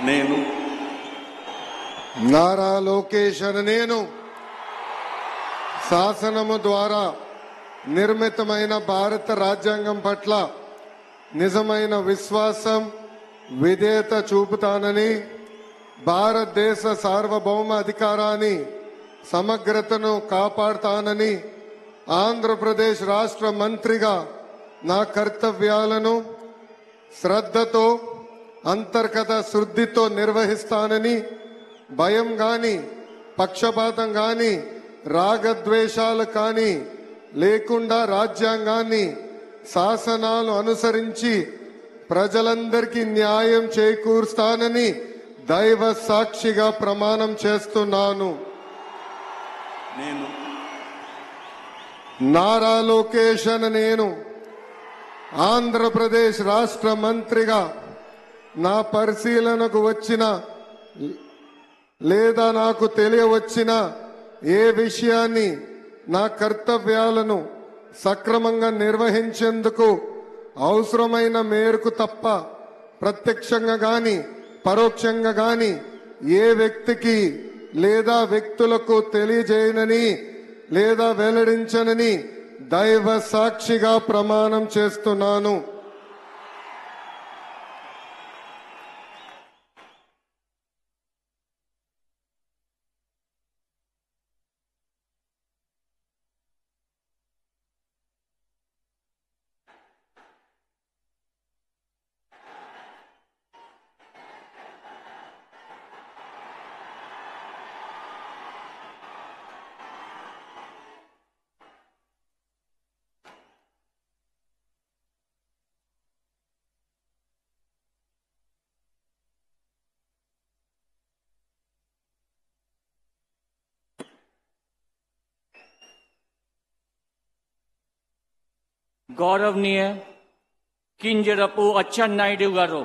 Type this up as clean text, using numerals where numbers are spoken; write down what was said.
నేను నారా లోకేష్ అనే నేను శాసనము ద్వారా నిర్మితమైన భారత రాజ్యాంగం పట్ల నిజమైన విశ్వాసం విధేయత చూపుతానని, భారతదేశ సార్వభౌమ అధికారాన్ని సమగ్రతను కాపాడుతానని, ఆంధ్రప్రదేశ్ రాష్ట్ర మంత్రిగా నా కర్తవ్యాలను శ్రద్ధతో అంతర్గత శుద్ధితో నిర్వహిస్తానని, భయం గాని పక్షపాతం గాని రాగద్వేషాలు కానీ లేకుండా రాజ్యాంగాన్ని శాసనాలు అనుసరించి ప్రజలందరికీ న్యాయం చేకూరుస్తానని దైవ సాక్షిగా ప్రమాణం చేస్తున్నాను. నేను నారా లోకేష్ అనే నేను ఆంధ్రప్రదేశ్ రాష్ట్ర మంత్రిగా నా పరిశీలనకు వచ్చిన లేదా నాకు తెలియవచ్చిన ఏ విషయాన్ని నా కర్తవ్యాలను సక్రమంగా నిర్వహించేందుకు అవసరమైన మేరకు తప్ప ప్రత్యక్షంగా గాని పరోక్షంగా గాని ఏ వ్యక్తికి లేదా వ్యక్తులకు తెలియజేయనని లేదా వెల్లడించనని దైవ సాక్షిగా ప్రమాణం చేస్తున్నాను. गौरवनीय किंजरपु अच्చెన్నాయుడు गारू